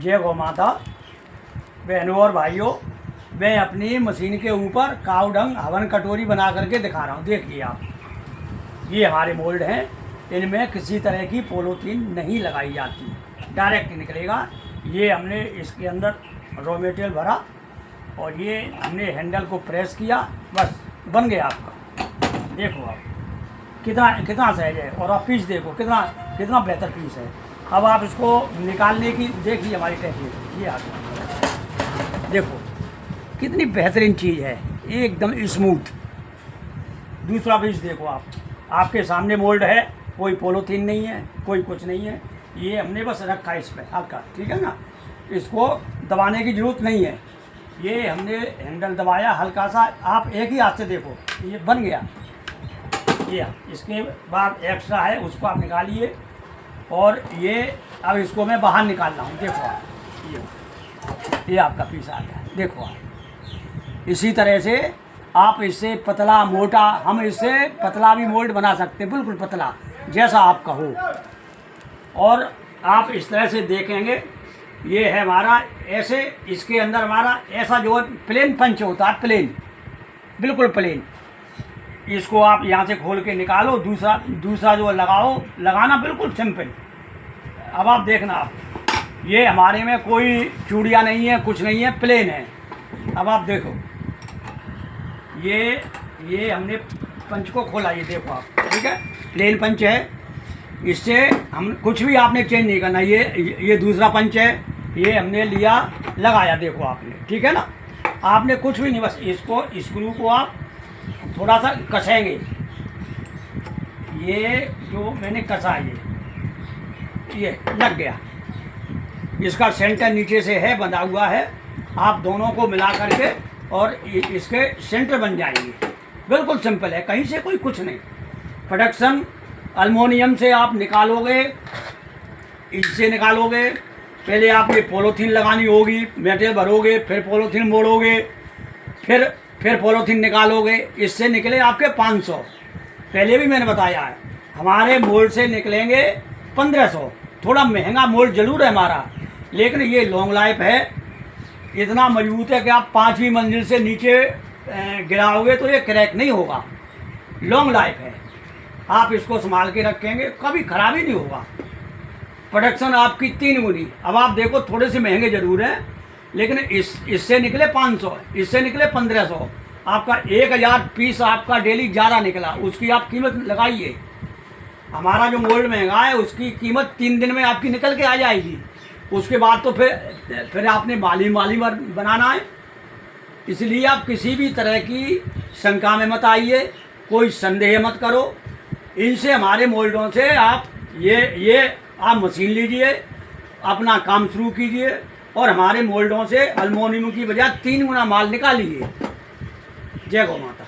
जय गौ माता। बहनों और भाइयों, मैं अपनी मशीन के ऊपर काऊ डंग हवन कटोरी बना करके दिखा रहा हूँ। देखिए आप, ये हमारे मोल्ड हैं, इनमें किसी तरह की पॉलीथीन नहीं लगाई जाती, डायरेक्ट निकलेगा। ये हमने इसके अंदर रॉ मटेरियल भरा और ये हमने हैंडल को प्रेस किया, बस बन गया आपका। देखो आप कितना कितना सहज है, और आप पीस देखो कितना कितना बेहतर पीस है। अब आप इसको निकालने की देखिए हमारी टेक्निक, ये आप देखो कितनी बेहतरीन चीज़ है, एकदम स्मूथ। दूसरा पीस देखो आप, आपके सामने मोल्ड है, कोई पॉलीथीन नहीं है, कोई कुछ नहीं है। ये हमने बस रखा है इस पर हल्का, ठीक है ना, इसको दबाने की ज़रूरत नहीं है। ये हमने हैंडल दबाया हल्का सा, आप एक ही हाथ से देखो ये बन गया। ये इसके बाद एक्स्ट्रा है उसको आप निकालिए, और ये अब इसको मैं बाहर निकाल रहा हूँ। देखो आप, ये आपका पीस आ गया। देखो आप, इसी तरह से आप इससे पतला मोटा, हम इससे पतला भी मोल्ड बना सकते हैं, बिल्कुल पतला जैसा आपका हो। और आप इस तरह से देखेंगे, ये है हमारा ऐसे, इसके अंदर हमारा ऐसा जो प्लेन पंच होता है, प्लेन बिल्कुल प्लेन। इसको आप यहाँ से खोल के निकालो, दूसरा जो लगाओ, लगाना बिल्कुल सिंपल। अब आप देखना, आप ये हमारे में कोई चूड़ियाँ नहीं है, कुछ नहीं है, प्लेन है। अब आप देखो, ये हमने पंच को खोला, ये देखो आप, ठीक है, प्लेन पंच है। इससे हम कुछ भी आपने चेंज नहीं करना। ये दूसरा पंच है, ये हमने लिया, लगाया, देखो आपने, ठीक है ना, आपने कुछ भी नहीं, बस इसको स्क्रू को आप थोड़ा सा कसेंगे। ये जो मैंने कसा, ये लग गया। इसका सेंटर नीचे से है, बंधा हुआ है। आप दोनों को मिला करके और इसके सेंटर बन जाएंगे। बिल्कुल सिंपल है, कहीं से कोई कुछ नहीं। प्रोडक्शन एल्युमिनियम से आप निकालोगे, इससे निकालोगे। पहले आप ये पॉलीथीन लगानी होगी, मटेरियल भरोगे, फिर पॉलीथीन मोड़ोगे, फिर पॉलीथीन निकालोगे। इससे निकले आपके 500। पहले भी मैंने बताया है, हमारे मोल्ड से निकलेंगे 1500। थोड़ा महंगा मोल्ड जरूर है हमारा, लेकिन ये लॉन्ग लाइफ है, इतना मजबूत है कि आप 5वीं मंजिल से नीचे गिराओगे तो ये क्रैक नहीं होगा। लॉन्ग लाइफ है, आप इसको संभाल के रखेंगे, कभी खराबी नहीं होगा। प्रोडक्शन आपकी 3 गुनी। अब आप देखो, थोड़े से महंगे जरूर हैं, लेकिन इससे निकले 500, इससे निकले 1500। आपका 1000 पीस आपका डेली ज़्यादा निकला, उसकी आप कीमत लगाइए। हमारा जो मोल्ड महंगा है, उसकी कीमत 3 दिन में आपकी निकल के आ जाएगी। उसके बाद तो फिर आपने माली बनाना है। इसलिए आप किसी भी तरह की शंका में मत आइए, कोई संदेह मत करो। इनसे, हमारे मोल्डों से आप ये आप मशीन लीजिए, अपना काम शुरू कीजिए, और हमारे मोल्डों से एल्युमिनियम की बजाय 3 गुना माल निकालिए। जय गौ माता।